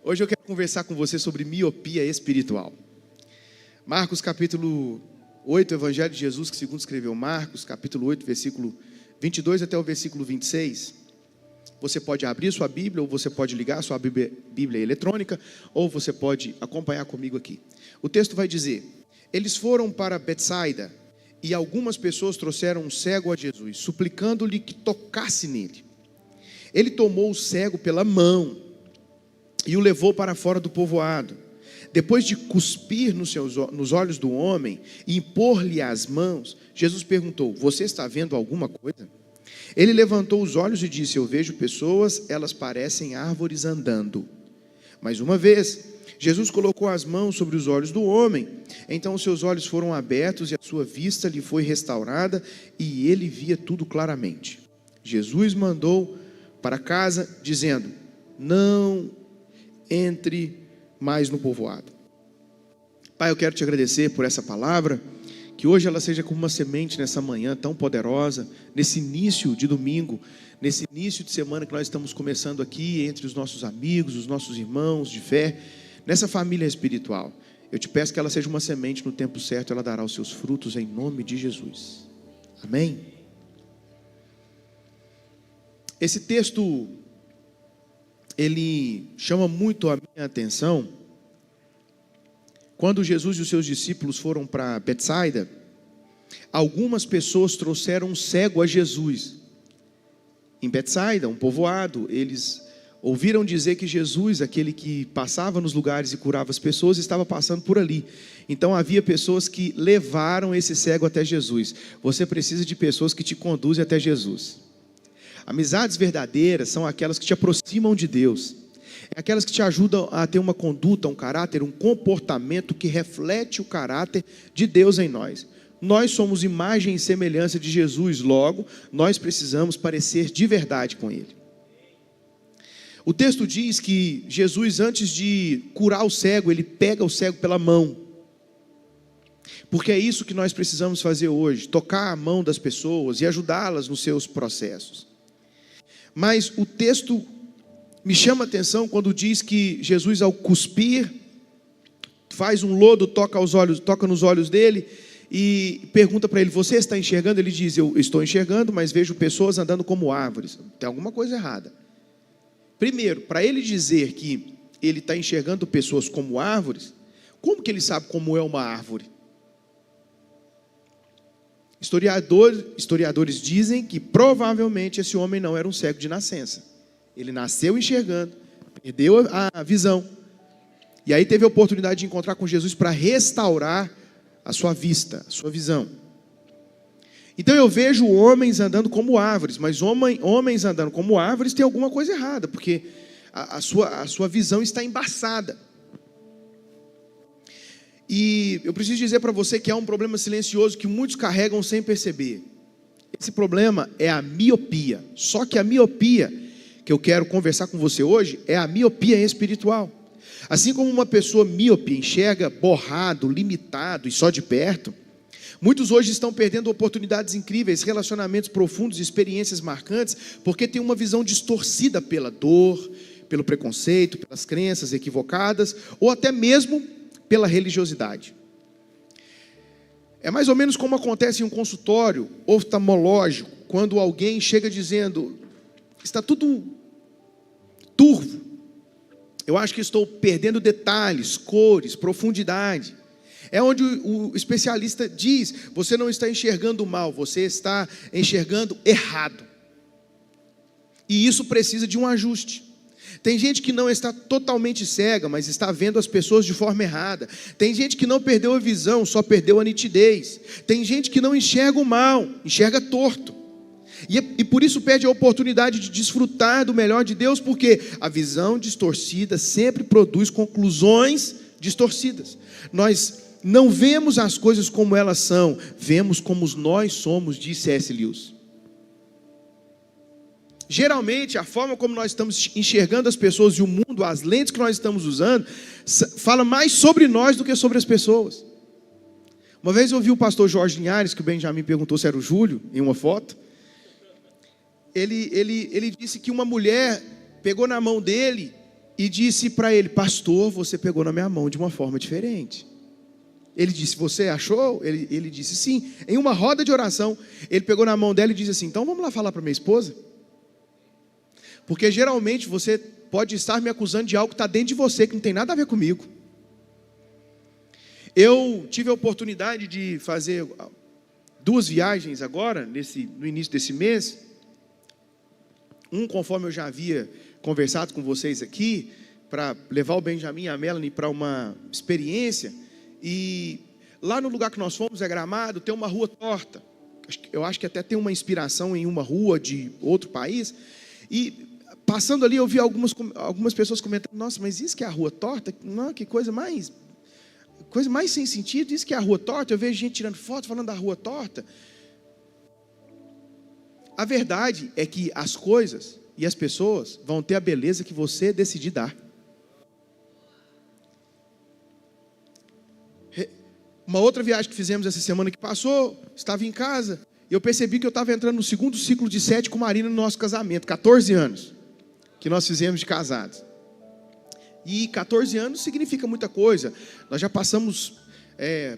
Hoje eu quero conversar com você sobre miopia espiritual. Marcos capítulo 8, Evangelho de Jesus, que segundo escreveu Marcos, capítulo 8, versículo 22 até o versículo 26. Você pode abrir sua Bíblia, ou você pode ligar a sua Bíblia eletrônica, ou você pode acompanhar comigo aqui. O texto vai dizer: eles foram para Betsaida, e algumas pessoas trouxeram um cego a Jesus, suplicando-lhe que tocasse nele. Ele tomou o cego pela mão e o levou para fora do povoado. Depois de cuspir nos olhos do homem e impor-lhe as mãos, Jesus perguntou: você está vendo alguma coisa? Ele levantou os olhos e disse: eu vejo pessoas, elas parecem árvores andando. Mais uma vez, Jesus colocou as mãos sobre os olhos do homem. Então os seus olhos foram abertos e a sua vista lhe foi restaurada e ele via tudo claramente. Jesus mandou para casa, dizendo: não entre mais no povoado. Pai, eu quero te agradecer por essa palavra, que hoje ela seja como uma semente nessa manhã tão poderosa, nesse início de domingo, nesse início de semana que nós estamos começando aqui, entre os nossos amigos, os nossos irmãos de fé, nessa família espiritual. Eu te peço que ela seja uma semente no tempo certo, ela dará os seus frutos em nome de Jesus. Amém? Esse texto, ele chama muito a minha atenção. Quando Jesus e os seus discípulos foram para Betsaida, algumas pessoas trouxeram um cego a Jesus. Em Betsaida, um povoado, eles ouviram dizer que Jesus, aquele que passava nos lugares e curava as pessoas, estava passando por ali. Então havia pessoas que levaram esse cego até Jesus. Você precisa de pessoas que te conduzem até Jesus. Amizades verdadeiras são aquelas que te aproximam de Deus. É aquelas que te ajudam a ter uma conduta, um caráter, um comportamento que reflete o caráter de Deus em nós. Nós somos imagem e semelhança de Jesus, logo, nós precisamos parecer de verdade com Ele. O texto diz que Jesus, antes de curar o cego, Ele pega o cego pela mão. Porque é isso que nós precisamos fazer hoje, tocar a mão das pessoas e ajudá-las nos seus processos. Mas o texto me chama a atenção quando diz que Jesus, ao cuspir, faz um lodo, toca nos olhos dele e pergunta para ele: você está enxergando? Ele diz: eu estou enxergando, mas vejo pessoas andando como árvores. Tem alguma coisa errada. Primeiro, para ele dizer que ele está enxergando pessoas como árvores, como que ele sabe como é uma árvore? Historiadores dizem que provavelmente esse homem não era um cego de nascença. Ele nasceu enxergando, perdeu a visão, e aí teve a oportunidade de encontrar com Jesus para restaurar a sua vista, a sua visão. Então eu vejo homens andando como árvores, mas homens andando como árvores tem alguma coisa errada, porque a sua visão está embaçada. E eu preciso dizer para você que há um problema silencioso que muitos carregam sem perceber. Esse problema é a miopia. Só que a miopia que eu quero conversar com você hoje é a miopia espiritual. Assim como uma pessoa míope enxerga borrado, limitado e só de perto, muitos hoje estão perdendo oportunidades incríveis, relacionamentos profundos, experiências marcantes, porque tem uma visão distorcida pela dor, pelo preconceito, pelas crenças equivocadas, ou até mesmo pela religiosidade. É mais ou menos como acontece em um consultório oftalmológico, quando alguém chega dizendo: está tudo turvo, eu acho que estou perdendo detalhes, cores, profundidade. É onde o especialista diz: você não está enxergando mal, você está enxergando errado. E isso precisa de um ajuste. Tem gente que não está totalmente cega, mas está vendo as pessoas de forma errada. Tem gente que não perdeu a visão, só perdeu a nitidez. Tem gente que não enxerga o mal, enxerga torto. E por isso perde a oportunidade de desfrutar do melhor de Deus, porque a visão distorcida sempre produz conclusões distorcidas. Nós não vemos as coisas como elas são, vemos como nós somos, disse C.S. Lewis. Geralmente, a forma como nós estamos enxergando as pessoas e o mundo, as lentes que nós estamos usando, fala mais sobre nós do que sobre as pessoas. Uma vez eu ouvi o pastor Jorge Linhares, que o Benjamin perguntou se era o Júlio, em uma foto. Ele disse que uma mulher pegou na mão dele e disse para ele: pastor, você pegou na minha mão de uma forma diferente. Ele disse: você achou? Ele disse: sim. Em uma roda de oração, ele pegou na mão dela e disse assim: então vamos lá falar para minha esposa? Porque geralmente você pode estar me acusando de algo que está dentro de você, que não tem nada a ver comigo. Eu tive a oportunidade de fazer 2 viagens agora, no início desse mês. Conforme eu já havia conversado com vocês aqui, para levar o Benjamin e a Melanie para uma experiência. E lá no lugar que nós fomos, é Gramado, tem uma rua torta. Eu acho que até tem uma inspiração em uma rua de outro país. E passando ali, eu vi algumas pessoas comentando: nossa, mas isso que é a rua torta? Não, que coisa mais sem sentido. Isso que é a rua torta? Eu vejo gente tirando foto falando da rua torta. A verdade é que as coisas e as pessoas vão ter a beleza que você decidir dar. Uma outra viagem que fizemos essa semana que passou, estava em casa, e eu percebi que eu estava entrando no 2º ciclo de 7 com Marina no nosso casamento. 14 anos que nós fizemos de casados. E 14 anos significa muita coisa. Nós já passamos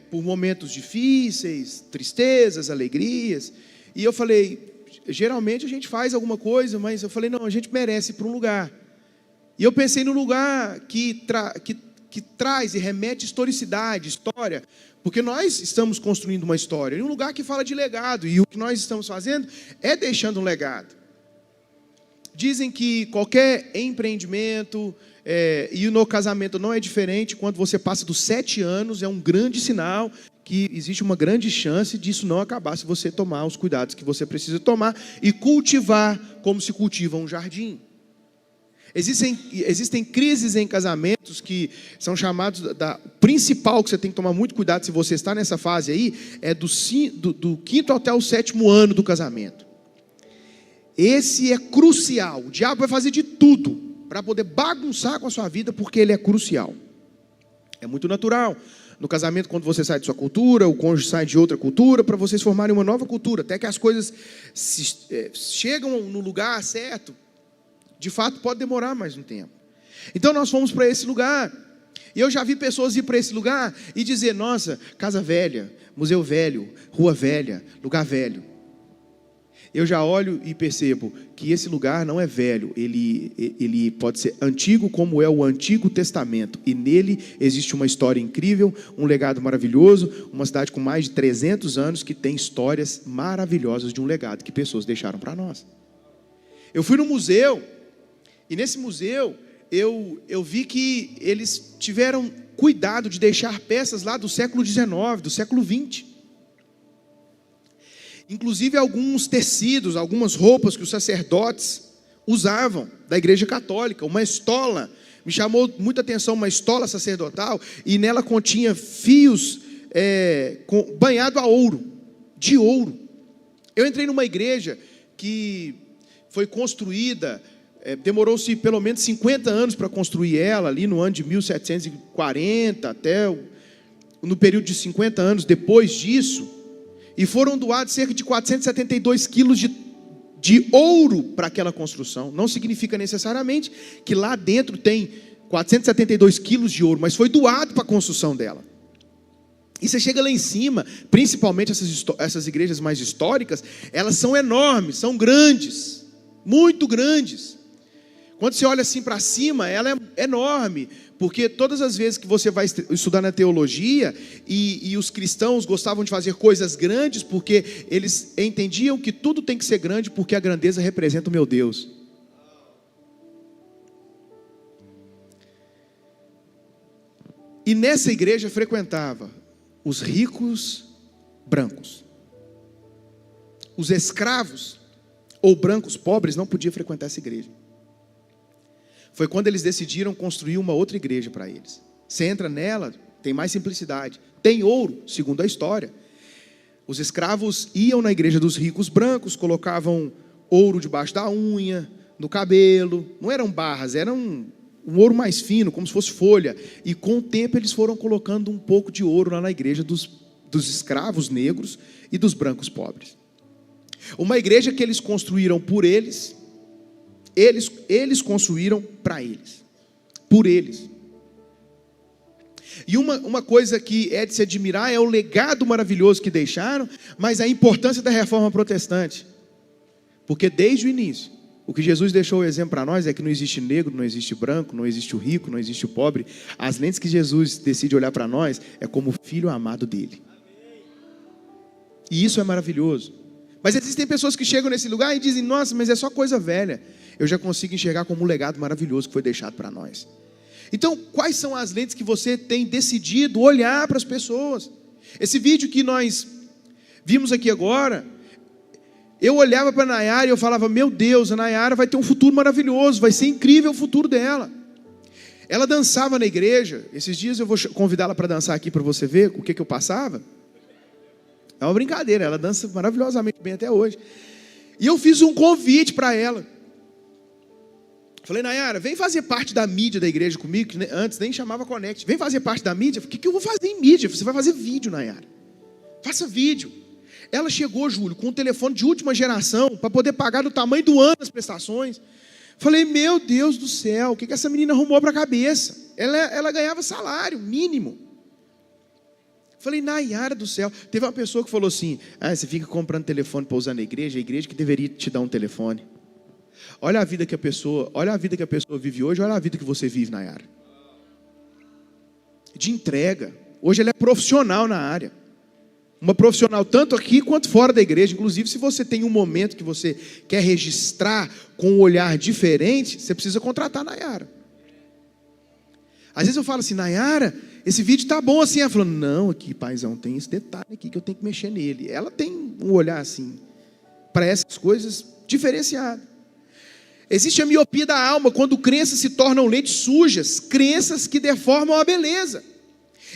por momentos difíceis, tristezas, alegrias. E eu falei: geralmente a gente faz alguma coisa, mas eu falei: não, a gente merece ir para um lugar. E eu pensei no lugar que traz e remete historicidade, história, porque nós estamos construindo uma história, em um lugar que fala de legado, e o que nós estamos fazendo é deixando um legado. Dizem que qualquer empreendimento, e no casamento não é diferente, quando você passa dos 7 anos, é um grande sinal que existe uma grande chance disso não acabar, se você tomar os cuidados que você precisa tomar e cultivar como se cultiva um jardim. Existem crises em casamentos que são chamados principal, que você tem que tomar muito cuidado se você está nessa fase aí, é do 5º até o 7º ano do casamento. Esse é crucial. O diabo vai fazer de tudo para poder bagunçar com a sua vida, porque ele é crucial. É muito natural no casamento, quando você sai de sua cultura, o cônjuge sai de outra cultura, para vocês formarem uma nova cultura, até que as coisas chegam no lugar certo. De fato, pode demorar mais um tempo. Então nós fomos para esse lugar, e eu já vi pessoas ir para esse lugar e dizer: nossa, casa velha, museu velho, rua velha, lugar velho. Eu já olho e percebo que esse lugar não é velho, ele pode ser antigo, como é o Antigo Testamento, e nele existe uma história incrível, um legado maravilhoso, uma cidade com mais de 300 anos que tem histórias maravilhosas de um legado que pessoas deixaram para nós. Eu fui no museu, e nesse museu eu vi que eles tiveram cuidado de deixar peças lá do século XIX, do século XX. Inclusive alguns tecidos, algumas roupas que os sacerdotes usavam da igreja católica. Uma estola, me chamou muita atenção, uma estola sacerdotal, e nela continha fios banhado a ouro, de ouro. Eu entrei numa igreja que foi construída, demorou-se pelo menos 50 anos para construir ela, ali no ano de 1740, até no período de 50 anos depois disso, e foram doados cerca de 472 quilos de ouro para aquela construção. Não significa necessariamente que lá dentro tem 472 quilos de ouro, mas foi doado para a construção dela. E você chega lá em cima, principalmente essas igrejas mais históricas, elas são enormes, são grandes, muito grandes. Quando você olha assim para cima, ela é enorme, porque todas as vezes que você vai estudar na teologia, e os cristãos gostavam de fazer coisas grandes, porque eles entendiam que tudo tem que ser grande, porque a grandeza representa o meu Deus. E nessa igreja frequentava os ricos brancos. Os escravos ou brancos pobres não podiam frequentar essa igreja. Foi quando eles decidiram construir uma outra igreja para eles. Você entra nela, tem mais simplicidade, tem ouro, segundo a história. Os escravos iam na igreja dos ricos brancos, colocavam ouro debaixo da unha, no cabelo, não eram barras, era um ouro mais fino, como se fosse folha, e com o tempo eles foram colocando um pouco de ouro lá na igreja dos escravos negros e dos brancos pobres. Uma igreja que eles construíram por eles construíram para eles. por eles. E uma coisa que é de se admirar é o legado maravilhoso que deixaram, mas a importância da reforma protestante. Porque desde o início, o que Jesus deixou o exemplo para nós é que não existe negro, não existe branco, não existe o rico, não existe o pobre. As lentes que Jesus decide olhar para nós é como o filho amado dele. E isso é maravilhoso. Mas existem pessoas que chegam nesse lugar e dizem: nossa, mas é só coisa velha. Eu já consigo enxergar como um legado maravilhoso que foi deixado para nós. Então, quais são as lentes que você tem decidido olhar para as pessoas? Esse vídeo que nós vimos aqui agora, eu olhava para a Nayara e eu falava: meu Deus, a Nayara vai ter um futuro maravilhoso, vai ser incrível o futuro dela. Ela dançava na igreja. Esses dias eu vou convidá-la para dançar aqui para você ver o que eu passava. É uma brincadeira, ela dança maravilhosamente bem até hoje. E eu fiz um convite para ela. Falei: Nayara, vem fazer parte da mídia da igreja comigo, que antes nem chamava Connect. Vem fazer parte da mídia. O que eu vou fazer em mídia? Você vai fazer vídeo, Nayara. Faça vídeo. Ela chegou, Júlio, com um telefone de última geração, para poder pagar do tamanho do ano as prestações. Falei: meu Deus do céu, o que essa menina arrumou para a cabeça? Ela ganhava salário mínimo. Falei: Nayara do céu. Teve uma pessoa que falou assim: você fica comprando telefone para usar na igreja, a igreja que deveria te dar um telefone. Olha a vida que a pessoa vive hoje, olha a vida que você vive, Nayara. De entrega. Hoje ela é profissional na área. Uma profissional tanto aqui quanto fora da igreja. Inclusive, se você tem um momento que você quer registrar com um olhar diferente, você precisa contratar a Nayara. Às vezes eu falo assim: Nayara, esse vídeo tá bom assim. Ela falou: não, aqui, paizão, tem esse detalhe aqui que eu tenho que mexer nele. Ela tem um olhar assim, para essas coisas, diferenciado. Existe a miopia da alma, quando crenças se tornam lentes sujas, crenças que deformam a beleza.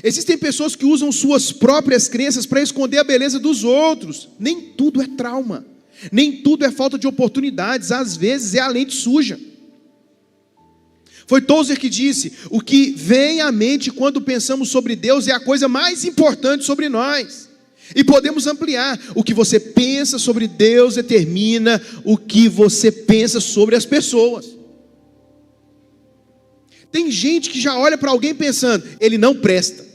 Existem pessoas que usam suas próprias crenças para esconder a beleza dos outros. Nem tudo é trauma, nem tudo é falta de oportunidades, às vezes é a lente suja. Foi Tozer que disse: o que vem à mente quando pensamos sobre Deus é a coisa mais importante sobre nós. E podemos ampliar: o que você pensa sobre Deus determina o que você pensa sobre as pessoas. Tem gente que já olha para alguém pensando: ele não presta.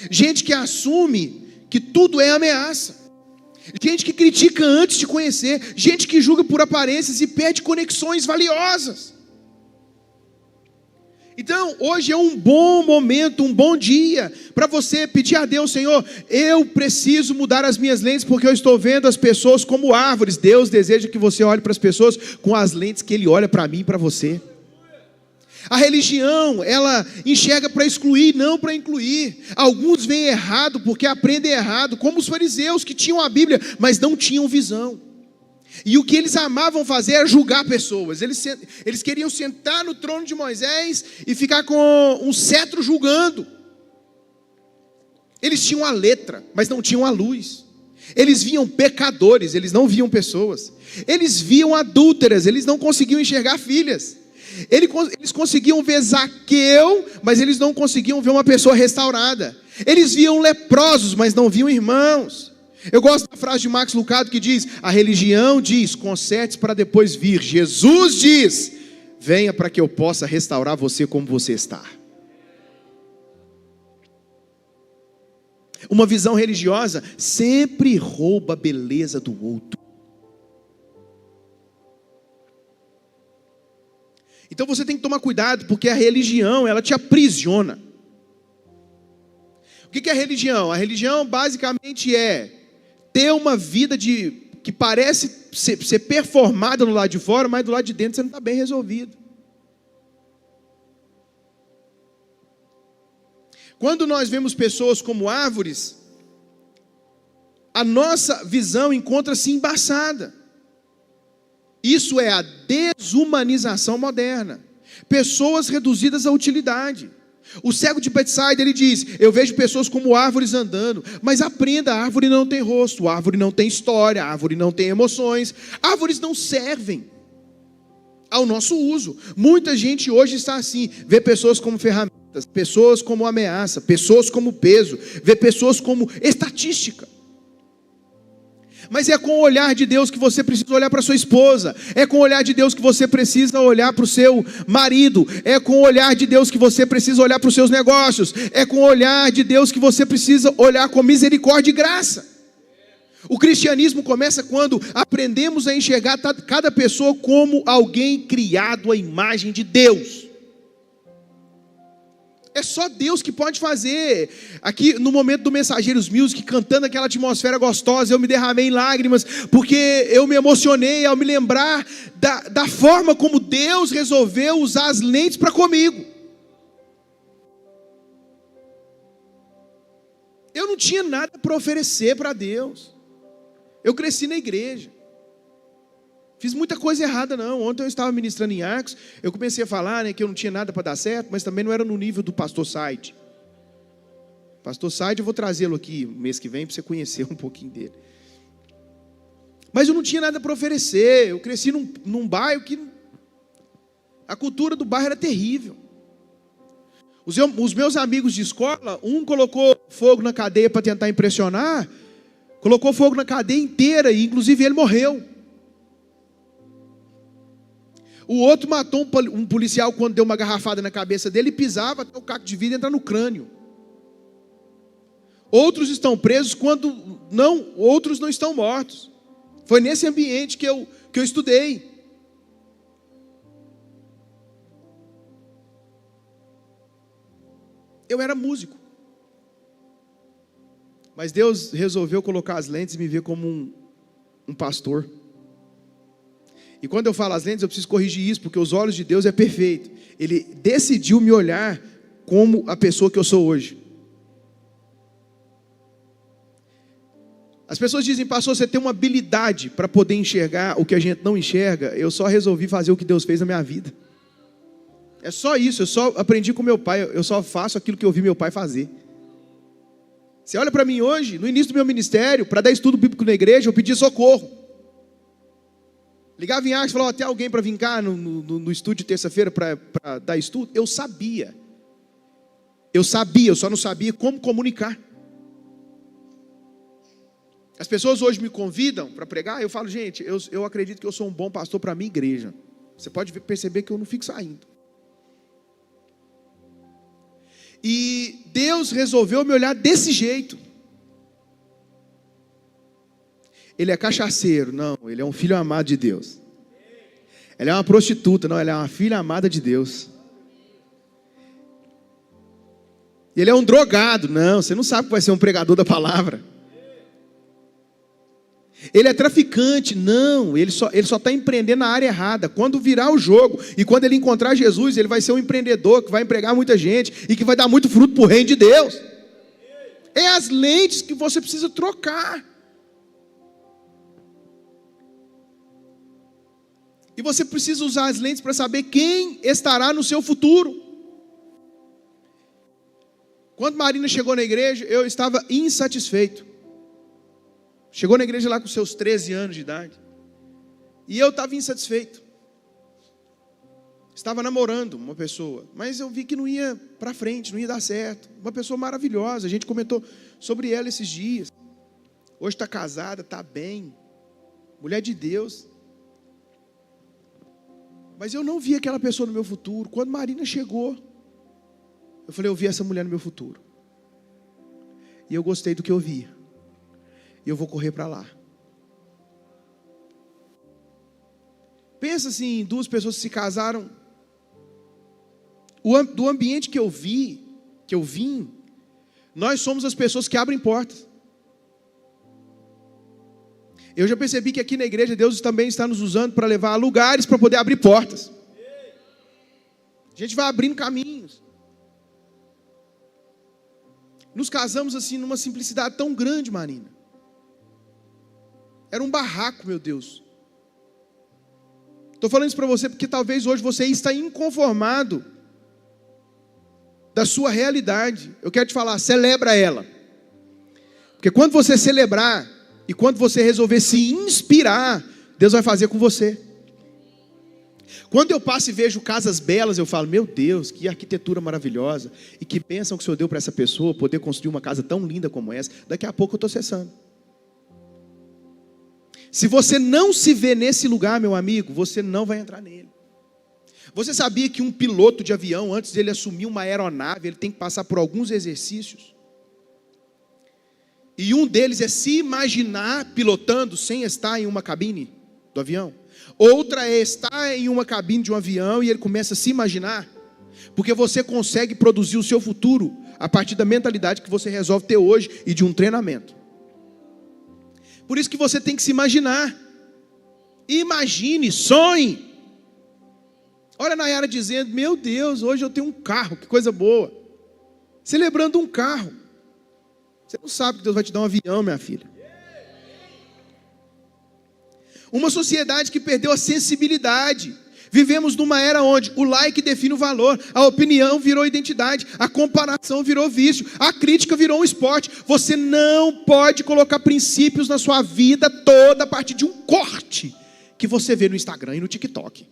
Gente que assume que tudo é ameaça. Gente que critica antes de conhecer. Gente que julga por aparências e perde conexões valiosas. Então, hoje é um bom momento, um bom dia para você pedir a Deus: Senhor, eu preciso mudar as minhas lentes, porque eu estou vendo as pessoas como árvores. Deus deseja que você olhe para as pessoas com as lentes que Ele olha para mim e para você. A religião, ela enxerga para excluir, não para incluir. Alguns veem errado porque aprendem errado, como os fariseus que tinham a Bíblia, mas não tinham visão. E o que eles amavam fazer era julgar pessoas. Eles queriam sentar no trono de Moisés e ficar com um cetro julgando. Eles tinham a letra, mas não tinham a luz. Eles viam pecadores, eles não viam pessoas. Eles viam adúlteras, eles não conseguiam enxergar filhas. Eles conseguiam ver Zaqueu, mas eles não conseguiam ver uma pessoa restaurada. Eles viam leprosos, mas não viam irmãos. Eu gosto da frase de Max Lucado que diz: a religião diz, conserte para depois vir. Jesus diz: venha para que eu possa restaurar você como você está. Uma visão religiosa sempre rouba a beleza do outro. Então você tem que tomar cuidado, porque a religião, ela te aprisiona. O que é a religião? A religião basicamente é ter uma vida que parece ser performada no lado de fora, mas do lado de dentro você não está bem resolvido. Quando nós vemos pessoas como árvores, a nossa visão encontra-se embaçada. Isso é a desumanização moderna. Pessoas reduzidas à utilidade. O cego de Betsaida, ele diz: eu vejo pessoas como árvores andando. Mas aprenda, a árvore não tem rosto, a árvore não tem história, a árvore não tem emoções. Árvores não servem ao nosso uso. Muita gente hoje está assim, vê pessoas como ferramentas, pessoas como ameaça, pessoas como peso, vê pessoas como estatística. Mas é com o olhar de Deus que você precisa olhar para sua esposa. É com o olhar de Deus que você precisa olhar para o seu marido. É com o olhar de Deus que você precisa olhar para os seus negócios. É com o olhar de Deus que você precisa olhar com misericórdia e graça. O cristianismo começa quando aprendemos a enxergar cada pessoa como alguém criado à imagem de Deus. É só Deus que pode fazer. Aqui no momento do Mensageiros Music, cantando aquela atmosfera gostosa, eu me derramei em lágrimas, porque eu me emocionei ao me lembrar da forma como Deus resolveu usar as lentes para comigo. Eu não tinha nada para oferecer para Deus. Eu cresci na igreja. Fiz muita coisa errada não. Ontem eu estava ministrando em Arcos, eu comecei a falar, né, que eu não tinha nada para dar certo, mas também não era no nível do pastor Said. Pastor Said eu vou trazê-lo aqui mês que vem para você conhecer um pouquinho dele. Mas eu não tinha nada para oferecer. Eu cresci num bairro que a cultura do bairro era terrível. Os meus amigos de escola, um colocou fogo na cadeia para tentar impressionar, colocou fogo na cadeia inteira e inclusive ele morreu. O outro matou um policial quando deu uma garrafada na cabeça dele e pisava até o caco de vidro entrar no crânio. Outros estão presos quando não, outros não estão mortos. Foi nesse ambiente que eu estudei. Eu era músico. Mas Deus resolveu colocar as lentes e me ver como um pastor. E quando eu falo as lentes, eu preciso corrigir isso, porque os olhos de Deus é perfeito. Ele decidiu me olhar como a pessoa que eu sou hoje. As pessoas dizem, pastor, você tem uma habilidade para poder enxergar o que a gente não enxerga. Eu só resolvi fazer o que Deus fez na minha vida. É só isso, eu só aprendi com meu pai, eu só faço aquilo que eu vi meu pai fazer. Você olha para mim hoje, no início do meu ministério, para dar estudo bíblico na igreja, eu pedi socorro. Ligava em Arcos e falava, tem alguém para vir cá no estúdio de terça-feira para dar estudo? Eu sabia, eu só não sabia como comunicar. As pessoas hoje me convidam para pregar, eu falo, gente, eu acredito que eu sou um bom pastor para a minha igreja. Você pode perceber que eu não fico saindo. E Deus resolveu me olhar desse jeito. Ele é cachaceiro, não, ele é um filho amado de Deus. Ele é uma prostituta, não, ele é uma filha amada de Deus. Ele é um drogado, não, você não sabe que vai ser um pregador da palavra. Ele é traficante, não, ele só está empreendendo na área errada. Quando virar o jogo e quando ele encontrar Jesus, ele vai ser um empreendedor que vai empregar muita gente e que vai dar muito fruto para o reino de Deus. É as lentes que você precisa trocar. E você precisa usar as lentes para saber quem estará no seu futuro. Quando Marina chegou na igreja, eu estava insatisfeito. Chegou na igreja lá com seus 13 anos de idade. E eu estava insatisfeito. Estava namorando uma pessoa, mas eu vi que não ia para frente, não ia dar certo. Uma pessoa maravilhosa, a gente comentou sobre ela esses dias. Hoje está casada, está bem. Mulher de Deus. Mas eu não vi aquela pessoa no meu futuro. Quando Marina chegou, eu falei, eu vi essa mulher no meu futuro. E eu gostei do que eu vi. E eu vou correr para lá. Pensa assim, duas pessoas que se casaram. Do ambiente que eu vim, nós somos as pessoas que abrem portas. Eu já percebi que aqui na igreja Deus também está nos usando para levar a lugares para poder abrir portas. A gente vai abrindo caminhos. Nos casamos assim numa simplicidade tão grande, Marina. Era um barraco, meu Deus. Estou falando isso para você porque talvez hoje você está inconformado da sua realidade. Eu quero te falar, celebra ela. Porque quando você celebrar e quando você resolver se inspirar, Deus vai fazer com você. Quando eu passo e vejo casas belas, eu falo, meu Deus, que arquitetura maravilhosa. E que bênção que o Senhor deu para essa pessoa poder construir uma casa tão linda como essa. Daqui a pouco eu estou cessando. Se você não se vê nesse lugar, meu amigo, você não vai entrar nele. Você sabia que um piloto de avião, antes de ele assumir uma aeronave, ele tem que passar por alguns exercícios? E um deles é se imaginar pilotando sem estar em uma cabine do avião. Outra é estar em uma cabine de um avião e ele começa a se imaginar. Porque você consegue produzir o seu futuro a partir da mentalidade que você resolve ter hoje e de um treinamento. Por isso que você tem que se imaginar. Imagine, sonhe. Olha a Nayara dizendo, meu Deus, hoje eu tenho um carro, que coisa boa. Celebrando um carro. Você não sabe que Deus vai te dar um avião, minha filha. Uma sociedade que perdeu a sensibilidade. Vivemos numa era onde o like define o valor, a opinião virou identidade, a comparação virou vício, a crítica virou um esporte. Você não pode colocar princípios na sua vida toda a partir de um corte que você vê no Instagram e no TikTok.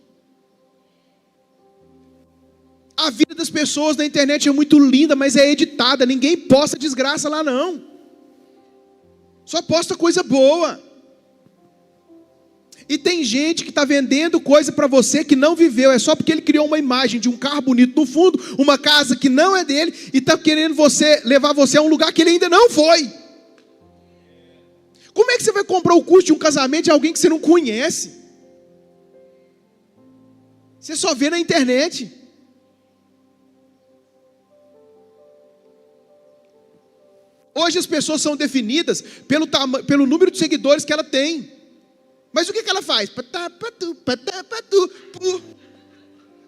A vida das pessoas na internet é muito linda, mas é editada. Ninguém posta desgraça lá não. Só posta coisa boa. E tem gente que está vendendo coisa para você que não viveu. É só porque ele criou uma imagem de um carro bonito no fundo, uma casa que não é dele, e está querendo levar você a um lugar que ele ainda não foi. Como é que você vai comprar o custo de um casamento de alguém que você não conhece? Você só vê na internet. Hoje as pessoas são definidas pelo número de seguidores que ela tem. Mas o que ela faz?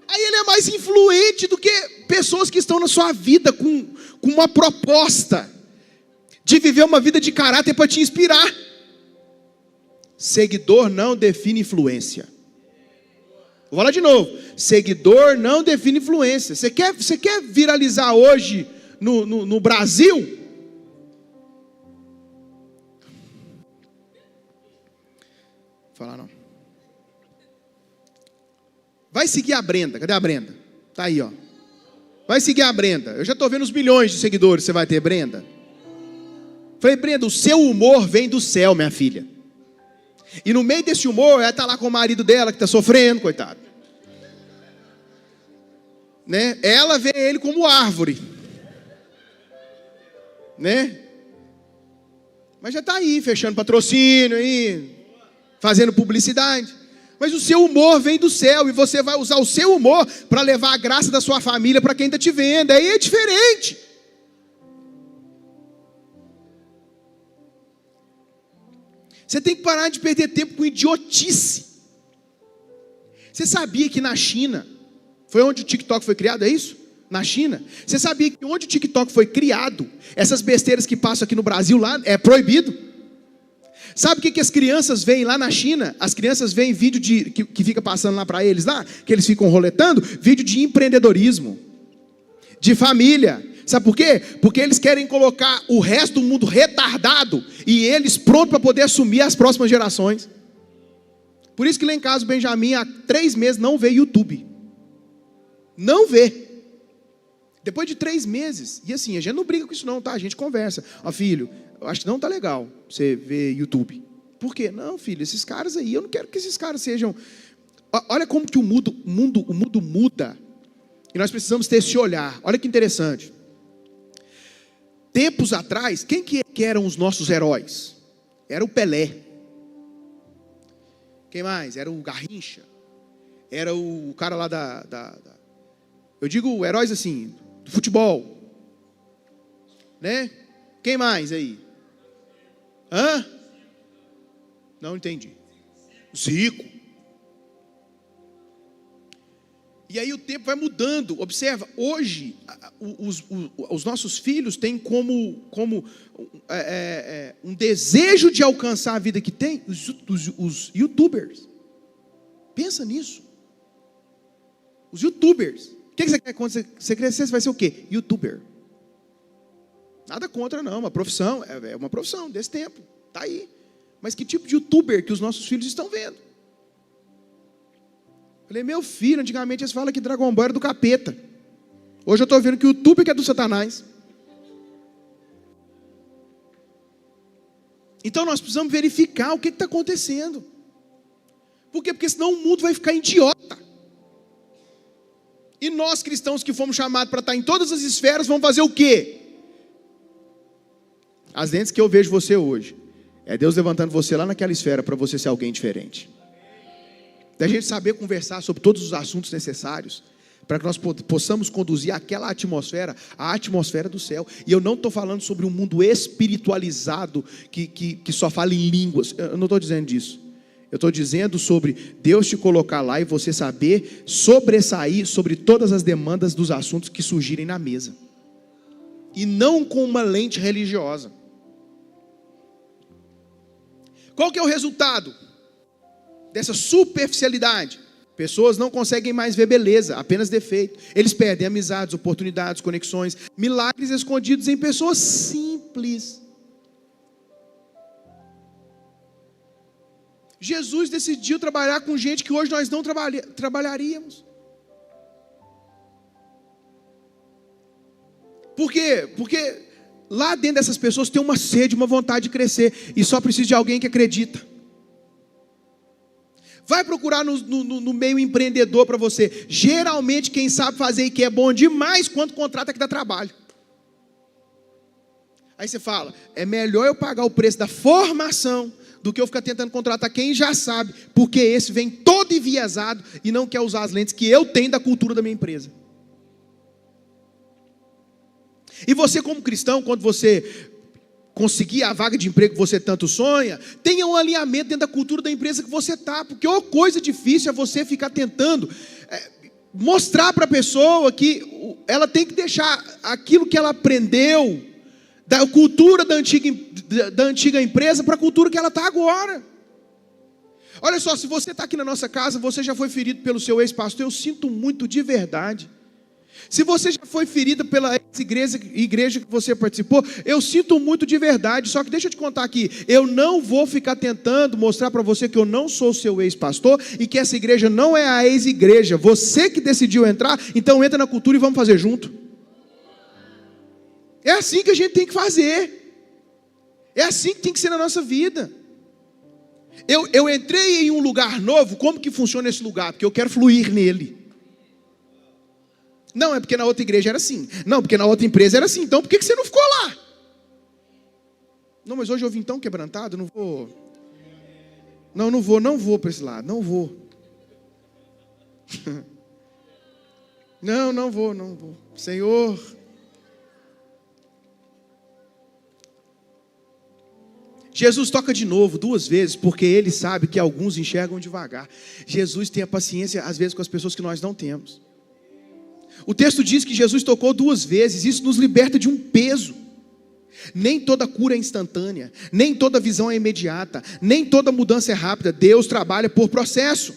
Aí ele é mais influente do que pessoas que estão na sua vida com uma proposta de viver uma vida de caráter para te inspirar. Seguidor não define influência. Vou falar de novo. Seguidor não define influência. Você quer viralizar hoje no Brasil? Falar não. Vai seguir a Brenda. Cadê a Brenda? Tá aí, ó. Vai seguir a Brenda. Eu já estou vendo os milhões de seguidores que você vai ter, Brenda. Falei, Brenda, o seu humor vem do céu, minha filha. E no meio desse humor, ela está lá com o marido dela que está sofrendo, coitado. Né? Ela vê ele como árvore. Né? Mas já está aí, fechando patrocínio aí. Fazendo publicidade. Mas o seu humor vem do céu. E você vai usar o seu humor para levar a graça da sua família para quem está te vendo. Aí é diferente. Você tem que parar de perder tempo com idiotice. Você sabia que na China, foi onde o TikTok foi criado, é isso? Na China. Você sabia que onde o TikTok foi criado, essas besteiras que passam aqui no Brasil lá, é proibido? Sabe o que as crianças veem lá na China? As crianças veem vídeo que fica passando lá para eles lá, que eles ficam roletando, vídeo de empreendedorismo, de família. Sabe por quê? Porque eles querem colocar o resto do mundo retardado e eles prontos para poder assumir as próximas gerações. Por isso que lá em casa o Benjamin há 3 meses não vê YouTube. Não vê. Depois de 3 meses, e assim, a gente não briga com isso não, tá? A gente conversa. Ó, filho, eu acho que não tá legal você ver YouTube. Por quê? Não, filho, esses caras aí, eu não quero que esses caras sejam... Olha como que o mundo muda. E nós precisamos ter esse olhar. Olha que interessante. Tempos atrás, quem que eram os nossos heróis? Era o Pelé. Quem mais? Era o Garrincha. Era o cara lá eu digo heróis assim, do futebol. Né? Quem mais aí? Hã? Não entendi. Zico. E aí o tempo vai mudando. Observa, hoje os nossos filhos têm como um desejo de alcançar a vida que tem os YouTubers. Pensa nisso. Os YouTubers. O que você quer quando você crescer? Você vai ser o quê? YouTuber. Nada contra não, uma profissão, é uma profissão desse tempo, está aí. Mas que tipo de YouTuber que os nossos filhos estão vendo? Falei, meu filho, antigamente eles falam que Dragon Ball era do capeta. Hoje eu estou vendo que o YouTuber que é do Satanás. Então nós precisamos verificar o que está acontecendo. Por quê? Porque senão o mundo vai ficar idiota. E nós cristãos que fomos chamados para estar em todas as esferas, vamos fazer o quê? As lentes que eu vejo você hoje, é Deus levantando você lá naquela esfera para você ser alguém diferente. Da gente saber conversar sobre todos os assuntos necessários, para que nós possamos conduzir aquela atmosfera, a atmosfera do céu. E eu não estou falando sobre um mundo espiritualizado, que só fala em línguas. Eu não estou dizendo disso. Eu estou dizendo sobre Deus te colocar lá e você saber sobressair sobre todas as demandas dos assuntos que surgirem na mesa. E não com uma lente religiosa. Qual que é o resultado dessa superficialidade? Pessoas não conseguem mais ver beleza, apenas defeito. Eles perdem amizades, oportunidades, conexões, milagres escondidos em pessoas simples. Jesus decidiu trabalhar com gente que hoje nós não trabalharíamos. Por quê? Porque lá dentro dessas pessoas tem uma sede, uma vontade de crescer, e só precisa de alguém que acredita. Vai procurar no meio empreendedor para você. Geralmente quem sabe fazer e que é bom demais, quando contrata que dá trabalho. Aí você fala, é melhor eu pagar o preço da formação do que eu ficar tentando contratar quem já sabe, porque esse vem todo enviesado e não quer usar as lentes que eu tenho da cultura da minha empresa. E você como cristão, quando você conseguir a vaga de emprego que você tanto sonha, tenha um alinhamento dentro da cultura da empresa que você está, porque uma coisa difícil é você ficar tentando mostrar para a pessoa que ela tem que deixar aquilo que ela aprendeu da cultura da antiga empresa para a cultura que ela está agora. Olha só, se você está aqui na nossa casa, você já foi ferido pelo seu ex-pastor, eu sinto muito de verdade. Se você já foi ferida pela igreja que você participou, eu sinto muito de verdade. Só que deixa eu te contar aqui, eu não vou ficar tentando mostrar para você que eu não sou seu ex-pastor e que essa igreja não é a ex-igreja. Você que decidiu entrar, então entra na cultura e vamos fazer junto. É assim que a gente tem que fazer. É assim que tem que ser na nossa vida. Eu entrei em um lugar novo, como que funciona esse lugar? Porque eu quero fluir nele. Não, é porque na outra igreja era assim. Não, porque na outra empresa era assim. Então por que você não ficou lá? Não, mas hoje eu vim tão quebrantado, não vou. Não vou para esse lado, não vou. Não vou. Senhor. Jesus toca de novo, 2 vezes, porque Ele sabe que alguns enxergam devagar. Jesus tem a paciência, às vezes, com as pessoas que nós não temos. O texto diz que Jesus tocou 2 vezes, isso nos liberta de um peso. Nem toda cura é instantânea, nem toda visão é imediata, nem toda mudança é rápida. Deus trabalha por processo.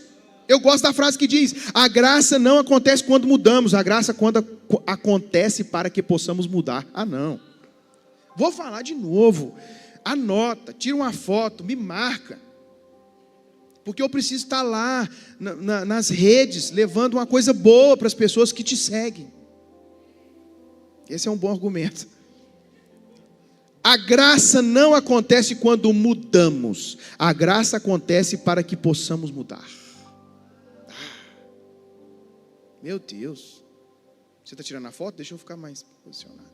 Eu gosto da frase que diz, a graça não acontece quando mudamos, a graça quando acontece para que possamos mudar. Ah não, vou falar de novo, anota, tira uma foto, me marca. Porque eu preciso estar lá nas redes, levando uma coisa boa para as pessoas que te seguem. Esse é um bom argumento. A graça não acontece quando mudamos. A graça acontece para que possamos mudar. Meu Deus. Você está tirando a foto? Deixa eu ficar mais posicionado.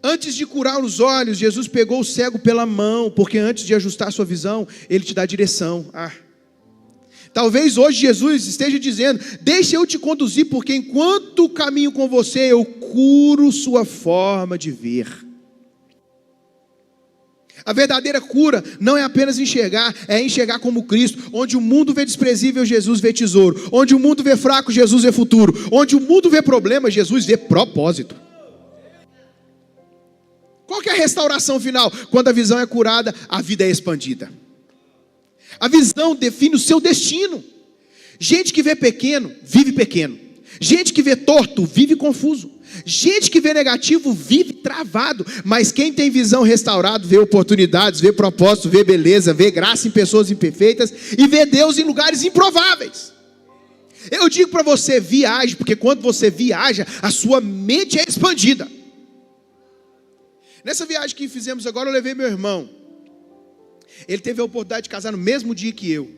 Antes de curar os olhos, Jesus pegou o cego pela mão, porque antes de ajustar a sua visão, Ele te dá direção. Talvez hoje Jesus esteja dizendo, deixa eu te conduzir, porque enquanto caminho com você, eu curo sua forma de ver. A verdadeira cura não é apenas enxergar, é enxergar como Cristo. Onde o mundo vê desprezível, Jesus vê tesouro. Onde o mundo vê fraco, Jesus vê futuro. Onde o mundo vê problema, Jesus vê propósito. Qual que é a restauração final? Quando a visão é curada, a vida é expandida. A visão define o seu destino. Gente que vê pequeno, vive pequeno. Gente que vê torto, vive confuso. Gente que vê negativo, vive travado. Mas quem tem visão restaurada, vê oportunidades, vê propósito, vê beleza, vê graça em pessoas imperfeitas e vê Deus em lugares improváveis. Eu digo para você, viaje, porque quando você viaja, a sua mente é expandida. Nessa viagem que fizemos agora, eu levei meu irmão. Ele teve a oportunidade de casar no mesmo dia que eu.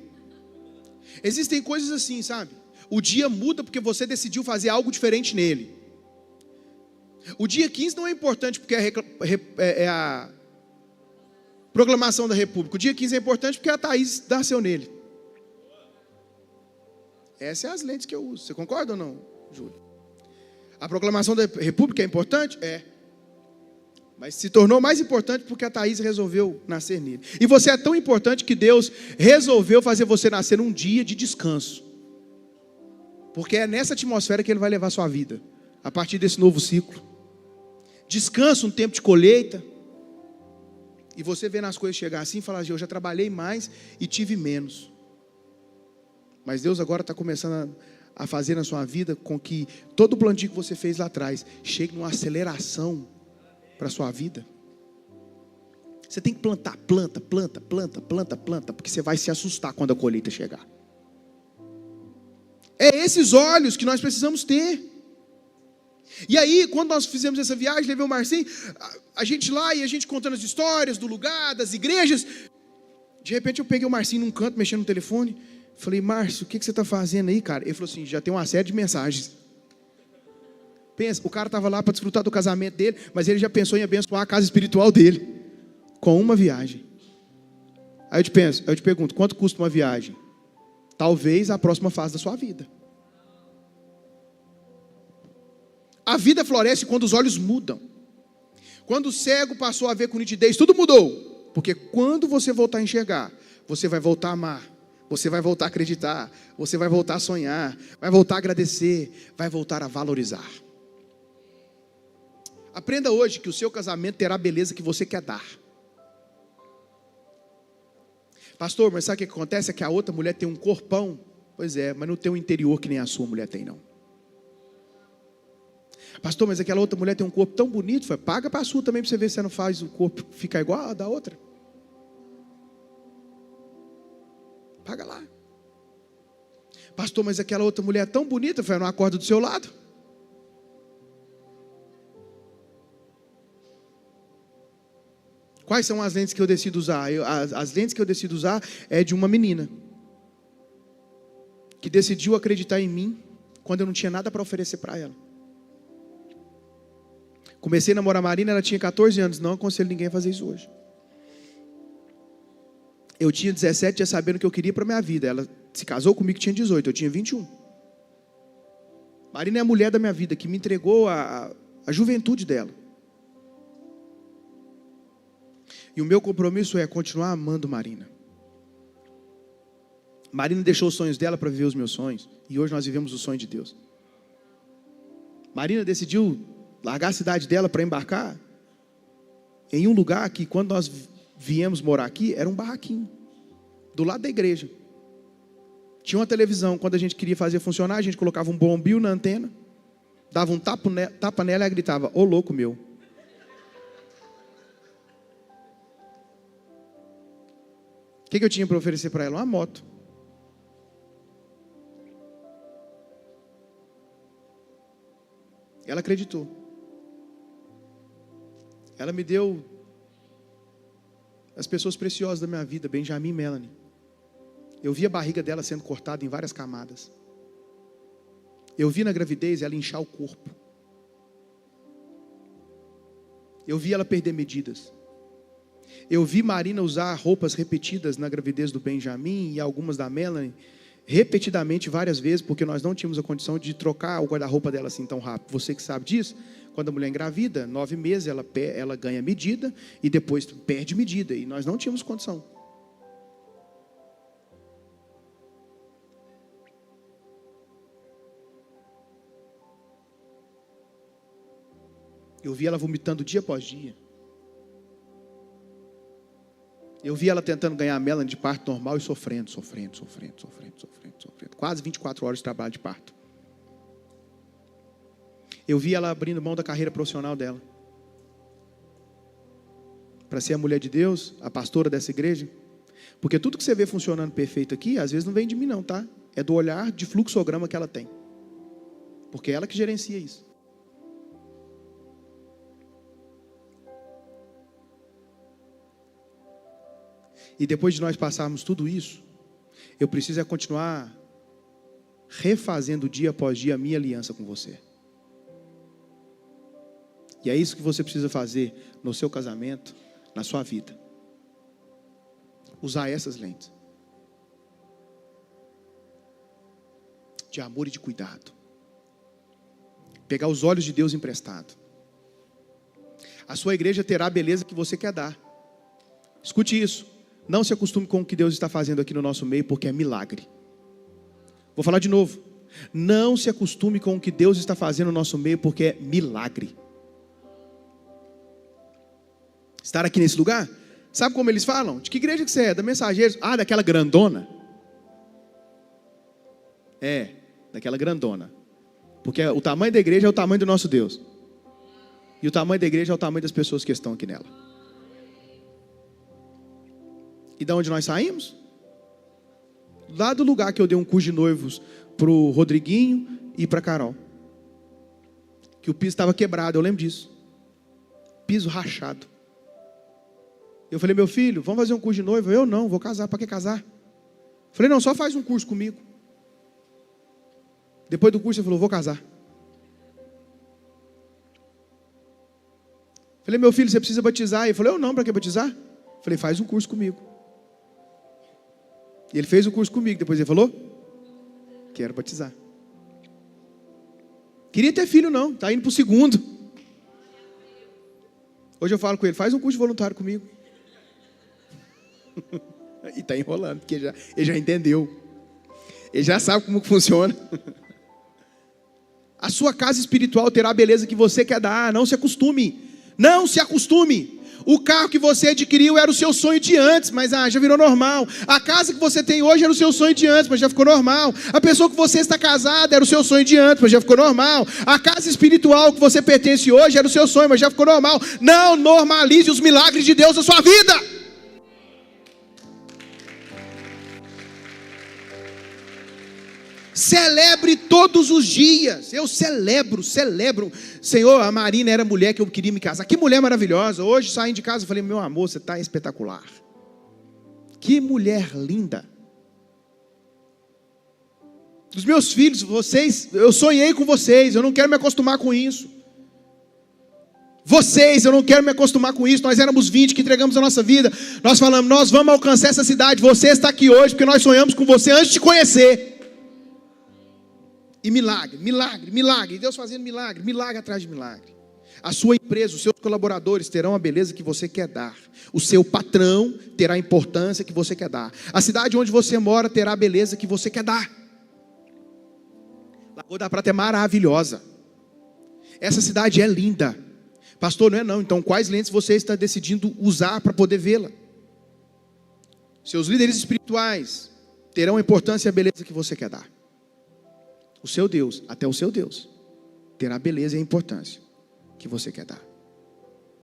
Existem coisas assim, sabe? O dia muda porque você decidiu fazer algo diferente nele. O dia 15 não é importante porque é a proclamação da República. O dia 15 é importante porque a Thaís nasceu nele. Essas são as lentes que eu uso. Você concorda ou não, Júlio? A proclamação da República é importante? É. Mas se tornou mais importante porque a Thaís resolveu nascer nele. E você é tão importante que Deus resolveu fazer você nascer num dia de descanso. Porque é nessa atmosfera que Ele vai levar a sua vida. A partir desse novo ciclo. Descanso, um tempo de colheita. E você vendo as coisas chegar assim e falar: eu já trabalhei mais e tive menos. Mas Deus agora está começando a fazer na sua vida com que todo o plantio que você fez lá atrás chegue numa aceleração para a sua vida. Você tem que plantar, planta, porque você vai se assustar quando a colheita chegar. É esses olhos que nós precisamos ter. E aí, quando nós fizemos essa viagem, levei o Marcinho, a gente lá e a gente contando as histórias do lugar, das igrejas. De repente eu peguei o Marcinho num canto, mexendo no telefone. Falei: Márcio, o que você está fazendo aí, cara? Ele falou assim: já tem uma série de mensagens. Pensa, o cara estava lá para desfrutar do casamento dele, mas ele já pensou em abençoar a casa espiritual dele, com uma viagem. Aí eu te pergunto, quanto custa uma viagem? Talvez a próxima fase da sua vida. A vida floresce quando os olhos mudam. Quando o cego passou a ver com nitidez, tudo mudou. Porque quando você voltar a enxergar, você vai voltar a amar, você vai voltar a acreditar, você vai voltar a sonhar, vai voltar a agradecer, vai voltar a valorizar. Aprenda hoje que o seu casamento terá a beleza que você quer dar. Pastor, mas sabe o que acontece? É que a outra mulher tem um corpão. Pois é, mas não tem um interior que nem a sua mulher tem, não. Pastor, mas aquela outra mulher tem um corpo tão bonito. Paga para a sua também para você ver se você não faz o corpo ficar igual a da outra. Paga lá. Pastor, mas aquela outra mulher é tão bonita. Não acorda do seu lado. Quais são as lentes que eu decido usar? As lentes que eu decido usar é de uma menina que decidiu acreditar em mim quando eu não tinha nada para oferecer para ela. Comecei a namorar a Marina, ela tinha 14 anos. Não aconselho ninguém a fazer isso hoje. Eu tinha 17, já sabendo o que eu queria para a minha vida. Ela se casou comigo, tinha 18, eu tinha 21. Marina é a mulher da minha vida, que me entregou a juventude dela. E o meu compromisso é continuar amando Marina. Marina deixou os sonhos dela para viver os meus sonhos. E hoje nós vivemos o sonho de Deus. Marina decidiu largar a cidade dela para embarcar em um lugar que, quando nós viemos morar aqui, era um barraquinho, do lado da igreja. Tinha uma televisão. Quando a gente queria fazer funcionar, a gente colocava um bombril na antena, dava um tapa nela e ela gritava: ô louco meu. O que eu tinha para oferecer para ela? Uma moto. Ela acreditou. Ela me deu as pessoas preciosas da minha vida, Benjamin e Melanie. Eu vi a barriga dela sendo cortada em várias camadas. Eu vi na gravidez ela inchar o corpo. Eu vi ela perder medidas. Eu vi Marina usar roupas repetidas na gravidez do Benjamin e algumas da Melanie, repetidamente várias vezes, porque nós não tínhamos a condição de trocar o guarda-roupa dela assim tão rápido. Você que sabe disso, quando a mulher engravida, 9 meses ela ganha medida e depois perde medida, e nós não tínhamos condição. Eu vi ela vomitando dia após dia. Eu vi ela tentando ganhar a Melanie de parto normal e sofrendo. Quase 24 horas de trabalho de parto. Eu vi ela abrindo mão da carreira profissional dela para ser a mulher de Deus, a pastora dessa igreja. Porque tudo que você vê funcionando perfeito aqui, às vezes não vem de mim não, tá? É do olhar de fluxograma que ela tem. Porque é ela que gerencia isso. E depois de nós passarmos tudo isso, eu preciso continuar refazendo dia após dia a minha aliança com você. E é isso que você precisa fazer no seu casamento, na sua vida. Usar essas lentes de amor e de cuidado. Pegar os olhos de Deus emprestado. A sua igreja terá a beleza que você quer dar. Escute isso. Não se acostume com o que Deus está fazendo aqui no nosso meio, porque é milagre. Vou falar de novo. Não se acostume com o que Deus está fazendo no nosso meio, porque é milagre. Estar aqui nesse lugar, sabe como eles falam? De que igreja que você é? Da Mensageiros? Ah, daquela grandona. É, daquela grandona. Porque o tamanho da igreja é o tamanho do nosso Deus. E o tamanho da igreja é o tamanho das pessoas que estão aqui nela. E de onde nós saímos? Lá do lugar que eu dei um curso de noivos para o Rodriguinho e para a Carol. Que o piso estava quebrado, eu lembro disso. Piso rachado. Eu falei, meu filho, vamos fazer um curso de noivo? Eu não, vou casar. Para que casar? Falei, não, só faz um curso comigo. Depois do curso ele falou, vou casar. Falei, meu filho, você precisa batizar. Ele falou, eu não, para que batizar? Falei, faz um curso comigo. E ele fez o curso comigo. Depois ele falou, quero batizar. Queria ter filho não, está indo para o segundo. Hoje eu falo com ele, faz um curso de voluntário comigo. E está enrolando, porque ele já entendeu. Ele já sabe como funciona. A sua casa espiritual terá a beleza que você quer dar. Não se acostume. Não se acostume. O carro que você adquiriu era o seu sonho de antes, mas já virou normal. A casa que você tem hoje era o seu sonho de antes, mas já ficou normal. A pessoa que você está casada era o seu sonho de antes, mas já ficou normal. A casa espiritual que você pertence hoje era o seu sonho, mas já ficou normal. Não normalize os milagres de Deus na sua vida. Celebre todos os dias. Eu celebro. Senhor, a Marina era a mulher que eu queria me casar. Que mulher maravilhosa. Hoje saindo de casa eu falei, meu amor, você está espetacular. Que mulher linda. Os meus filhos, vocês, eu sonhei com vocês. Eu não quero me acostumar com isso. Vocês, eu não quero me acostumar com isso. Nós éramos 20 que entregamos a nossa vida. Nós falamos, nós vamos alcançar essa cidade. Você está aqui hoje porque nós sonhamos com você antes de te conhecer. E milagre. E Deus fazendo milagre atrás de milagre. A sua empresa, os seus colaboradores terão a beleza que você quer dar. O seu patrão terá a importância que você quer dar. A cidade onde você mora terá a beleza que você quer dar. Lagoa da Prata é maravilhosa. Essa cidade é linda. Pastor, não é não. Então quais lentes você está decidindo usar para poder vê-la? Seus líderes espirituais terão a importância e a beleza que você quer dar. O seu Deus, até o seu Deus, terá a beleza e a importância que você quer dar.